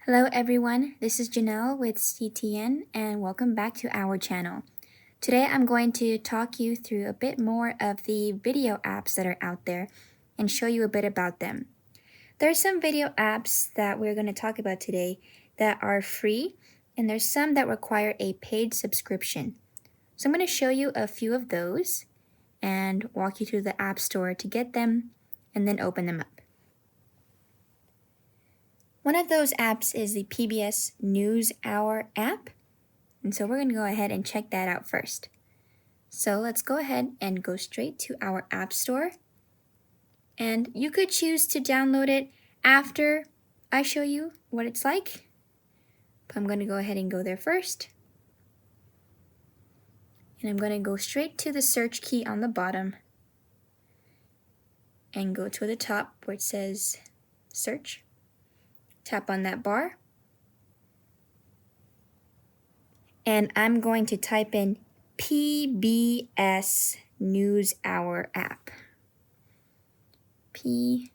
Hello everyone, this is Jannell with CTN and welcome back to our channel. Today I'm going to talk you through a bit more of the video apps that are out there and show you a bit about them. There are some video apps that we're going to talk about today that are free, and there's some that require a paid subscription. So I'm going to show you a few of those and walk you through the App Store to get them and then open them up. One of those apps is the PBS News Hour app, and so we're going to go ahead and check that out first. So let's go ahead and go straight to our App Store, and you could choose to download it after I show you what it's like, but I'm going to go ahead and go there first. And I'm going to go straight to the search key on the bottom and go to the top where it says search. Tap on that bar, and I'm going to type in PBS News Hour app. PBS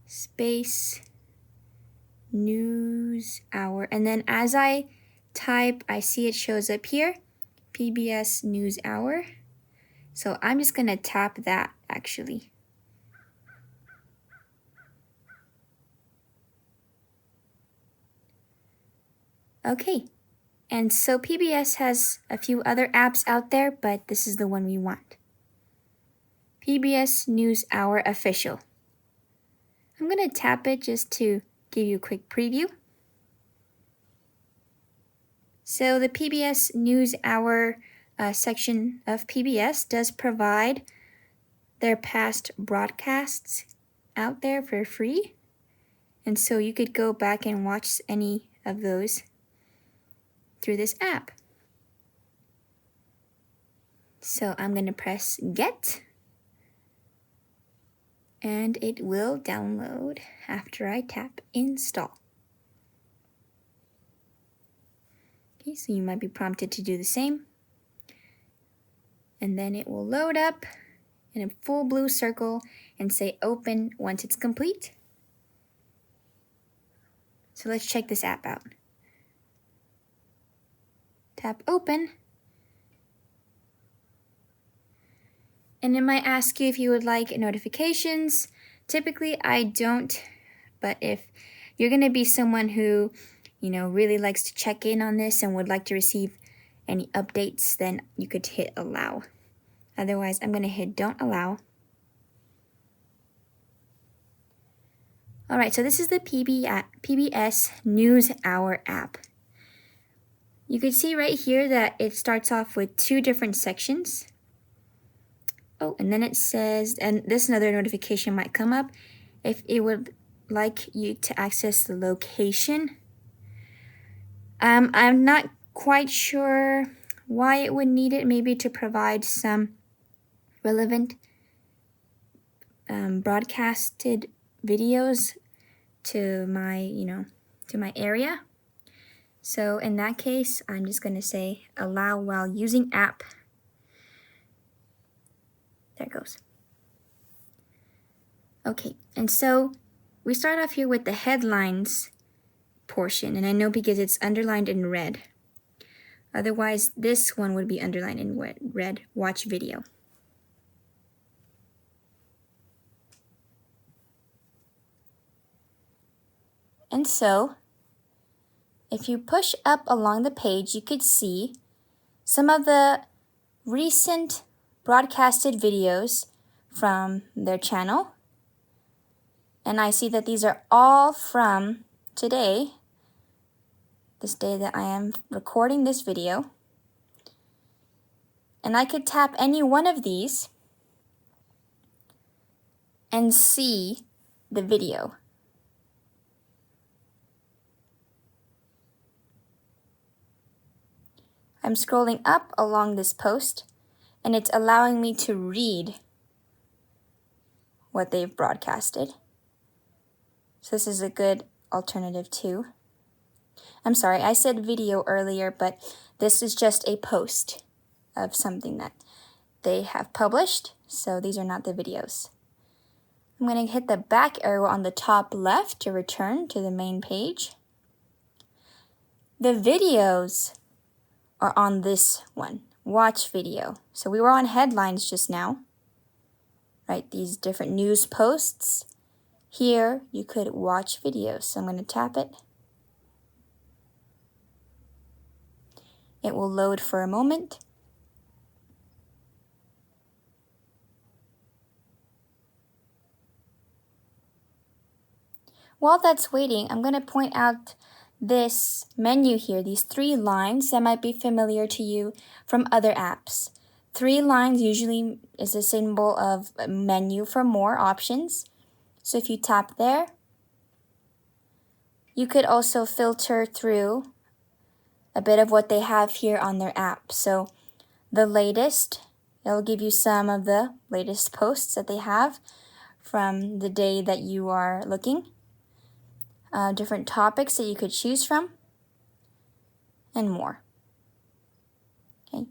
space News Hour. And then as I type, I see it shows up here, PBS News Hour. So I'm just going to tap that actually. Okay, and so PBS has a few other apps out there, but this is the one we want. PBS News Hour Official. I'm going to tap it just to give you a quick preview. So the PBS News Hour section of PBS does provide their past broadcasts out there for free. And so you could go back and watch any of those through this app. So I'm going to press Get, and it will download after I tap Install. Okay, so you might be prompted to do the same. And then it will load up in a full blue circle and say Open once it's complete. So let's check this app out. Tap Open. And it might ask you if you would like notifications. Typically, I don't, but if you're going to be someone who, really likes to check in on this and would like to receive any updates, then you could hit Allow. Otherwise, I'm going to hit Don't Allow. All right, so this is the PBS News Hour app. You can see right here that it starts off with two different sections. Oh, and then it says, and this another notification might come up, if it would like you to access the location. I'm not quite sure why it would need it, maybe to provide some relevant broadcasted videos to my area. So in that case, I'm just going to say allow while using app. There it goes. Okay, and so we start off here with the headlines portion, and I know because it's underlined in red. Otherwise, this one would be underlined in red, watch video. And so, if you push up along the page, you could see some of the recent broadcasted videos from their channel. And I see that these are all from today, this day that I am recording this video. And I could tap any one of these and see the video. I'm scrolling up along this post, and it's allowing me to read what they've broadcasted. So this is a good alternative too. I'm sorry, I said video earlier, but this is just a post of something that they have published, so these are not the videos. I'm going to hit the back arrow on the top left to return to the main page. The videos are on this one, watch video. So we were on headlines just now, right? These different news posts. Here you could watch videos. So I'm going to tap it. It will load for a moment. While that's waiting, I'm going to point out this menu here, these 3 lines that might be familiar to you from other apps. 3 lines usually is a symbol of a menu for more options. So if you tap there, you could also filter through a bit of what they have here on their app. So the latest, it'll give you some of the latest posts that they have from the day that you are looking. Different topics that you could choose from, and more. Okay.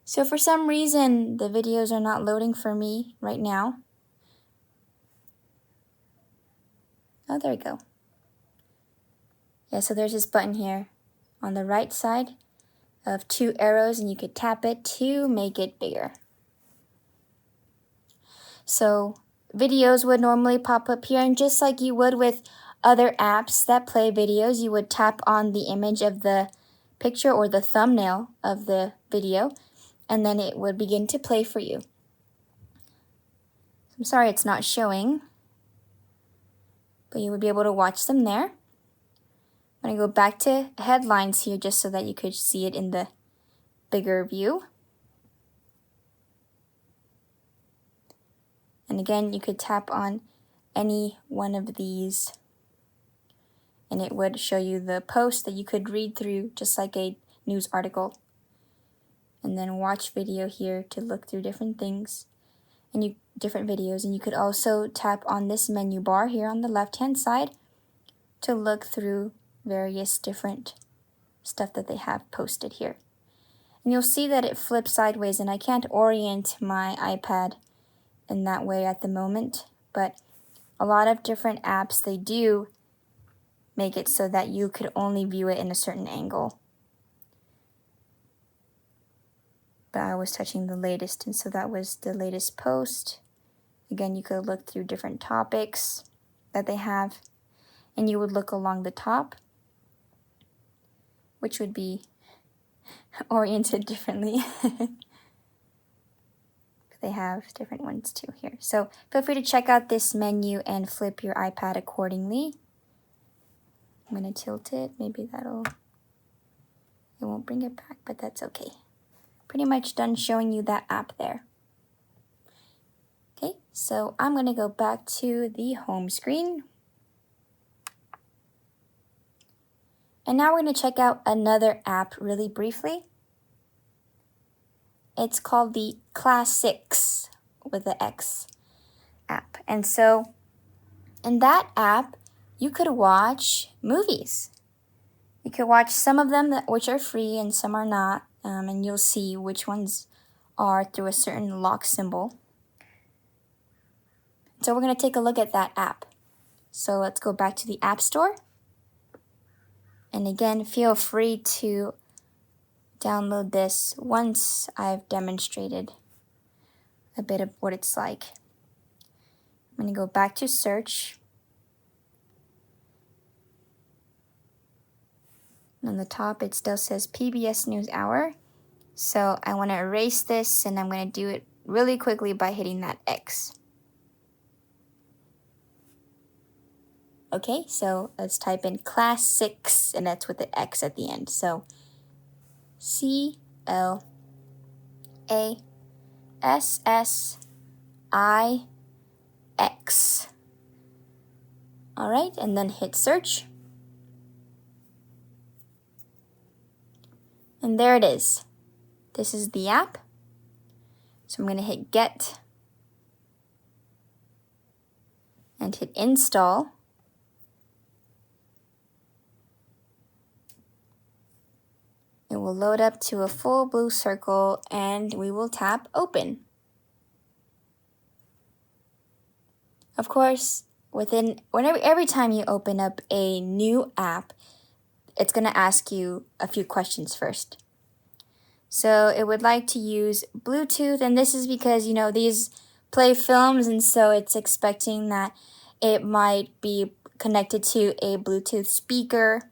So for some reason, the videos are not loading for me right now. Oh, there we go. Yeah, so there's this button here on the right side of 2 arrows, and you could tap it to make it bigger. So videos would normally pop up here, and just like you would with other apps that play videos, you would tap on the image of the picture or the thumbnail of the video, and then it would begin to play for you. I'm sorry it's not showing, but you would be able to watch them there. I'm going to go back to headlines here just so that you could see it in the bigger view. And again, you could tap on any one of these and it would show you the post that you could read through just like a news article. And then watch video here to look through different things and different videos. And you could also tap on this menu bar here on the left-hand side to look through various different stuff that they have posted here. And you'll see that it flips sideways, and I can't orient my iPad in that way at the moment, but a lot of different apps, they do make it so that you could only view it in a certain angle. But I was touching the latest, and so that was the latest post. Again, you could look through different topics that they have, and you would look along the top, which would be oriented differently. They have different ones too here. So feel free to check out this menu and flip your iPad accordingly. I'm going to tilt it. Maybe it won't bring it back, but that's okay. Pretty much done showing you that app there. Okay, so I'm going to go back to the home screen. And now we're going to check out another app really briefly. It's called the Classics with the X app. And so in that app, you could watch movies. You could watch some of them which are free and some are not. And you'll see which ones are through a certain lock symbol. So we're going to take a look at that app. So let's go back to the App Store. And again, feel free to download this once I've demonstrated a bit of what it's like. I'm going to go back to search. On the top, it still says PBS News Hour. So I want to erase this, and I'm going to do it really quickly by hitting that X. Okay, so let's type in Classics, and that's with the X at the end. So CLASSIX. All right, and then hit search. And there it is. This is the app. So I'm going to hit get and hit install. It will load up to a full blue circle and we will tap open. Of course, every time you open up a new app, it's going to ask you a few questions first. So it would like to use Bluetooth, and this is because, these play films, and so it's expecting that it might be connected to a Bluetooth speaker,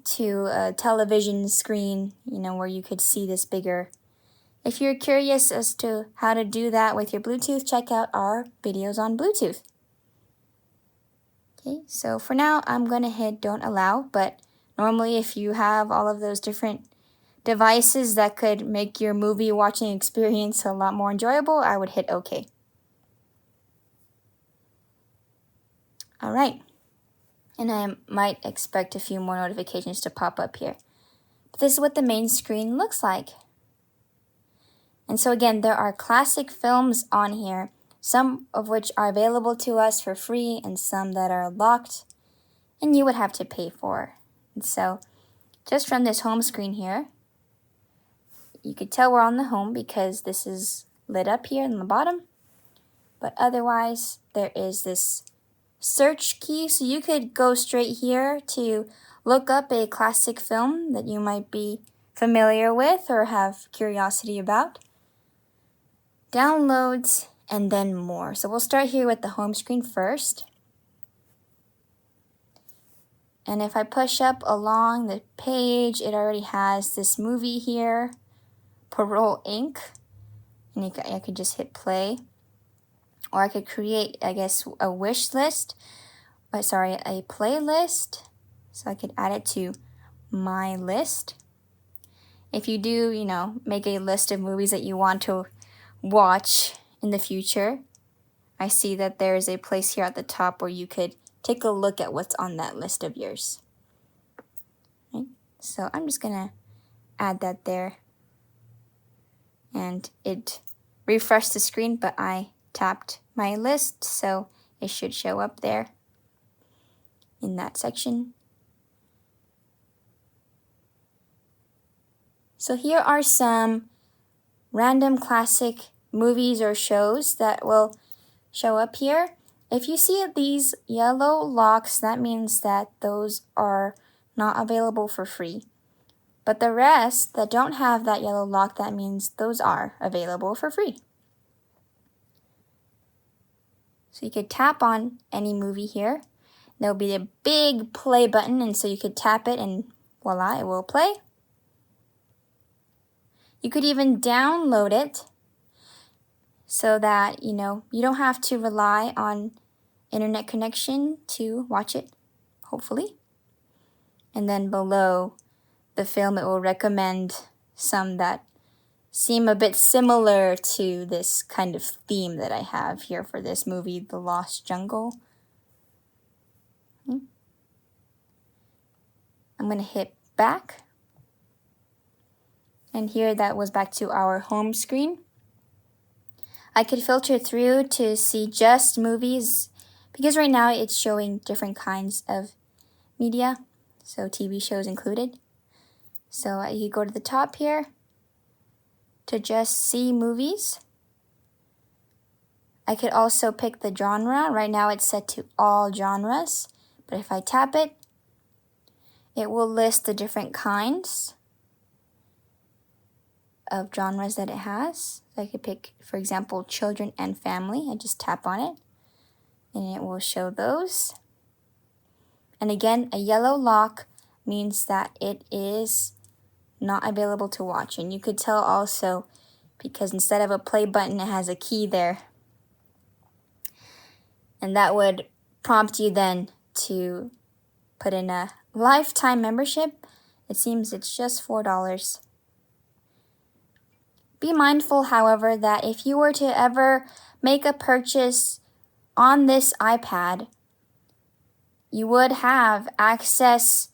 to a television screen, where you could see this bigger. If you're curious as to how to do that with your Bluetooth, check out our videos on Bluetooth. Okay, so for now, I'm going to hit don't allow, but normally if you have all of those different devices that could make your movie watching experience a lot more enjoyable, I would hit OK. All right, and I might expect a few more notifications to pop up here. But this is what the main screen looks like. And so again, there are classic films on here, some of which are available to us for free and some that are locked and you would have to pay for. And so just from this home screen here, you could tell we're on the home because this is lit up here in the bottom. But otherwise, there is this search key. So you could go straight here to look up a classic film that you might be familiar with or have curiosity about. Downloads, and then more. So we'll start here with the home screen first. And if I push up along the page, it already has this movie here, Parole Inc. And I could just hit play. Or I could create, I guess, a wish list. A playlist. So I could add it to my list. If you do, make a list of movies that you want to watch in the future, I see that there is a place here at the top where you could take a look at what's on that list of yours. Right? So I'm just going to add that there. And it refreshed the screen, but I tapped my list, so it should show up there in that section. So here are some random classic movies or shows that will show up here. If you see these yellow locks, that means that those are not available for free. But the rest that don't have that yellow lock, that means those are available for free. So you could tap on any movie here. There'll be a big play button, and so you could tap it and voila, it will play. You could even download it so that, you don't have to rely on internet connection to watch it, hopefully. And then below the film, it will recommend some that seem a bit similar to this kind of theme that I have here for this movie, The Lost Jungle. I'm going to hit back. And here that was back to our home screen. I could filter through to see just movies because right now it's showing different kinds of media, so TV shows included. So you go to the top here to just see movies. I could also pick the genre. Right now it's set to all genres, but if I tap it, it will list the different kinds of genres that it has. So I could pick, for example, children and family. I just tap on it and it will show those. And again, a yellow lock means that it is not available to watch. And you could tell also because instead of a play button, it has a key there. And that would prompt you then to put in a lifetime membership. It seems it's just $4. Be mindful, however, that if you were to ever make a purchase on this iPad, you would have access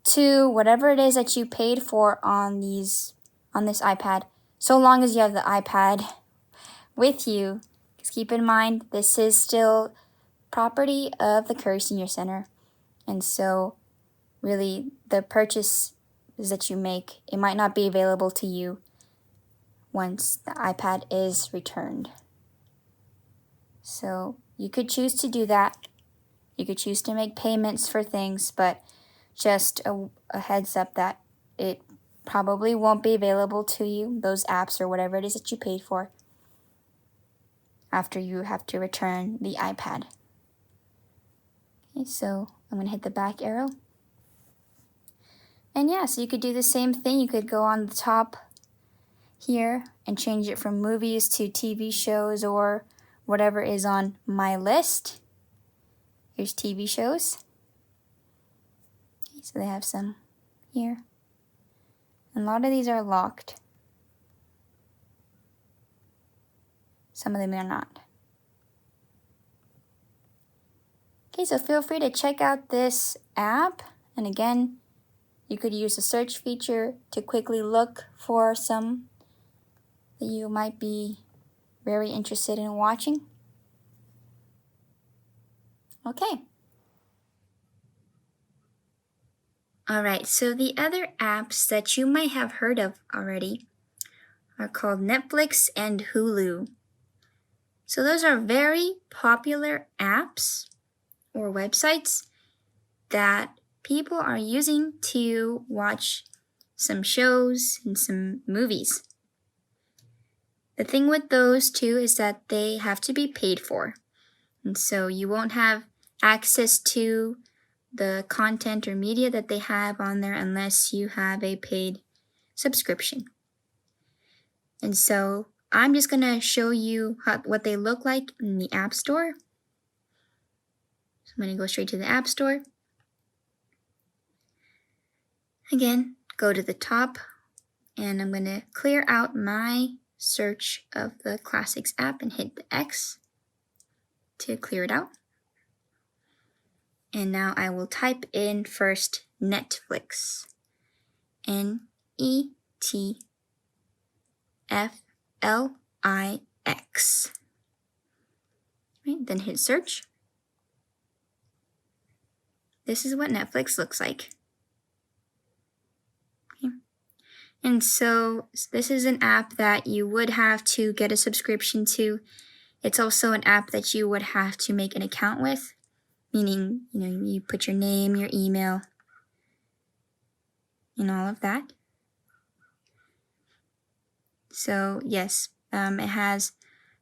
to whatever it is that you paid for on this iPad, so long as you have the iPad with you. Just keep in mind, this is still property of the Curry Senior Center. And so really the purchase that you make, it might not be available to you once the iPad is returned. So you could choose to do that. You could choose to make payments for things, but just a heads up that it probably won't be available to you, those apps or whatever it is that you paid for, after you have to return the iPad. Okay, so I'm going to hit the back arrow. And yeah, so you could do the same thing. You could go on the top here and change it from movies to TV shows or whatever is on my list. Here's TV shows. Okay, so they have some here. And a lot of these are locked. Some of them are not. Okay, so feel free to check out this app. And again, you could use the search feature to quickly look for some that you might be very interested in watching. Okay. Alright, so the other apps that you might have heard of already are called Netflix and Hulu. So those are very popular apps or websites that people are using to watch some shows and some movies. The thing with those two is that they have to be paid for. And so you won't have access to the content or media that they have on there unless you have a paid subscription. And so I'm just going to show you what they look like in the App Store. So I'm going to go straight to the App Store. Again, go to the top, and I'm going to clear out my search of the Classics app and hit the X to clear it out. And now I will type in first Netflix. Netflix. Right, then hit search. This is what Netflix looks like. Okay. And so this is an app that you would have to get a subscription to. It's also an app that you would have to make an account with, meaning, you put your name, your email, and all of that. So yes, it has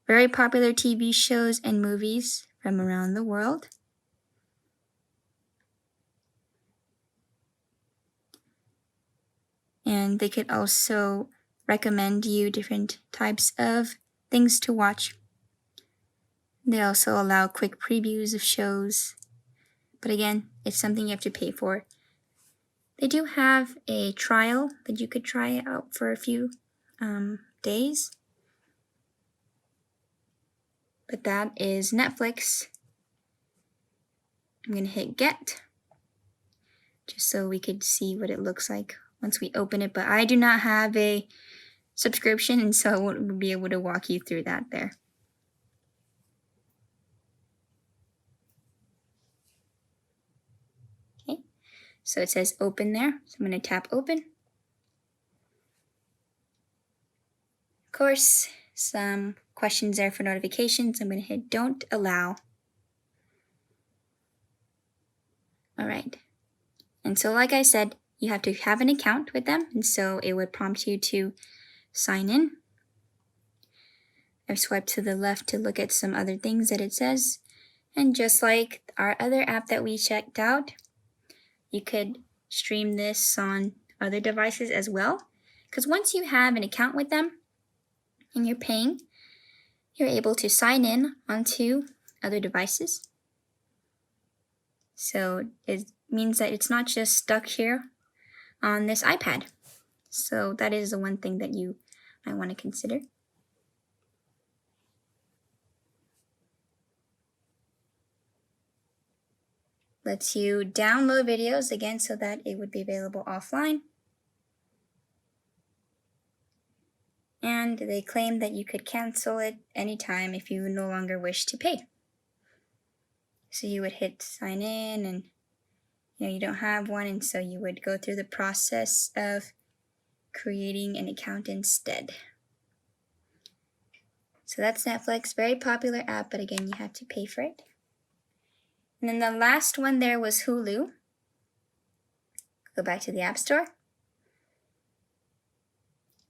very popular TV shows and movies from around the world. And they could also recommend you different types of things to watch. They also allow quick previews of shows. But again, it's something you have to pay for. They do have a trial that you could try out for a few days. But that is Netflix. I'm going to hit get, just so we could see what it looks like once we open it. But I do not have a subscription, and so I won't be able to walk you through that there. Okay, so it says open there. So I'm going to tap open. Of course, some questions there for notifications. I'm going to hit don't allow. All right. And so like I said, you have to have an account with them. And so it would prompt you to sign in. I've swiped to the left to look at some other things that it says. And just like our other app that we checked out, you could stream this on other devices as well. Because once you have an account with them and you're paying, you're able to sign in onto other devices. So it means that it's not just stuck here on this iPad. So that is the one thing that you might want to consider. Lets you download videos again so that it would be available offline. And they claim that you could cancel it anytime if you no longer wish to pay. So you would hit sign in, and you don't have one, and so you would go through the process of creating an account instead. So that's Netflix, very popular app, but again, you have to pay for it. And then the last one there was Hulu. Go back to the App Store.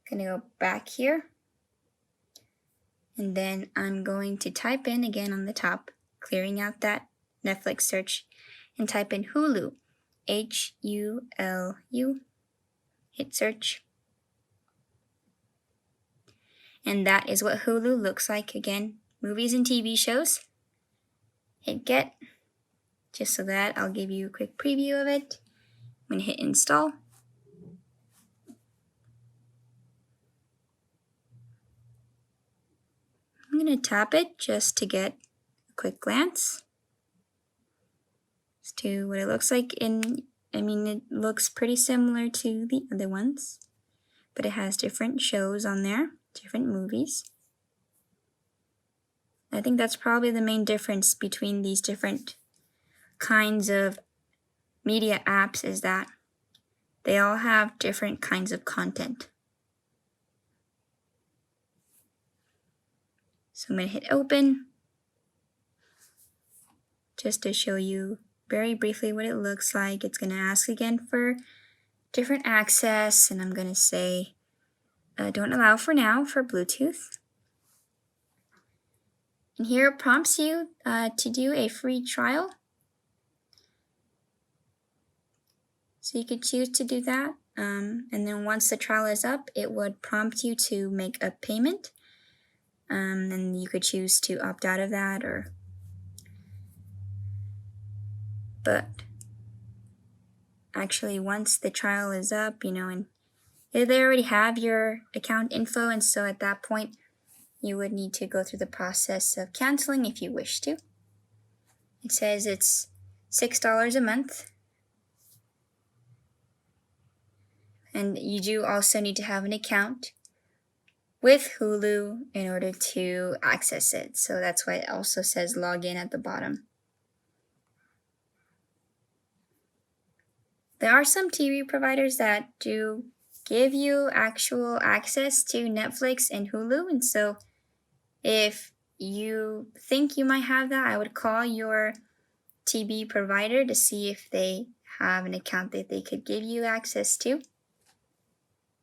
Gonna go back here. And then I'm going to type in again on the top, clearing out that Netflix search, and type in Hulu, Hulu, hit search. And that is what Hulu looks like. Again, movies and TV shows. Hit get, just so that I'll give you a quick preview of it. I'm gonna hit install. I'm gonna tap it just to get a quick glance as to what it looks like. It looks pretty similar to the other ones, but it has different shows on there, different movies. I think that's probably the main difference between these different kinds of media apps, is that they all have different kinds of content. So I'm going to hit open just to show you very briefly what it looks like. It's going to ask again for different access, and I'm going to say don't allow for now for Bluetooth. And here it prompts you to do a free trial. So you could choose to do that. And then once the trial is up, it would prompt you to make a payment. And you could choose to opt out of that, but actually once the trial is up, and they already have your account info, and so at that point you would need to go through the process of canceling if you wish to. It says it's $6 a month, and you do also need to have an account with Hulu in order to access it. So that's why it also says log in at the bottom. There are some TV providers that do give you actual access to Netflix and Hulu, and so if you think you might have that, I would call your TV provider to see if they have an account that they could give you access to.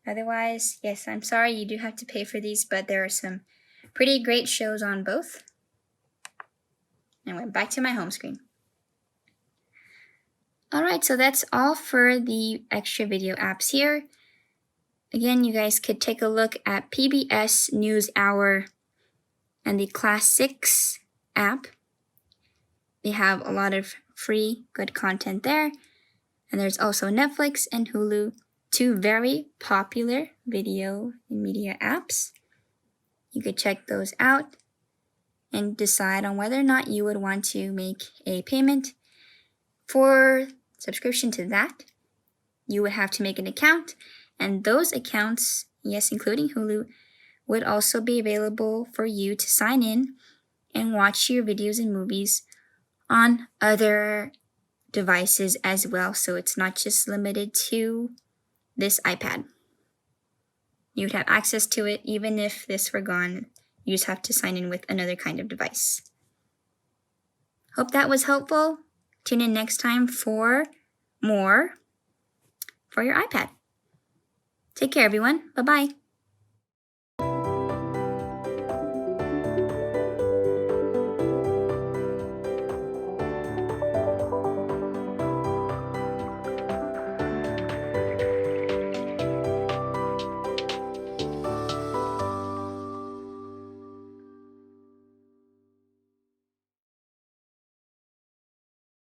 Otherwise, yes, I'm sorry, you do have to pay for these, but there are some pretty great shows on both. Anyway, back to my home screen. Alright, so that's all for the extra video apps here. Again, you guys could take a look at PBS News Hour and the Class 6 app. They have a lot of free, good content there. And there's also Netflix and Hulu, two very popular video and media apps. You could check those out and decide on whether or not you would want to make a payment for subscription to that. You would have to make an account, and those accounts, yes, including Hulu, would also be available for you to sign in and watch your videos and movies on other devices as well. So it's not just limited to this iPad. You would have access to it even if this were gone. You just have to sign in with another kind of device. Hope that was helpful. Tune in next time for more for your iPad. Take care, everyone. Bye-bye.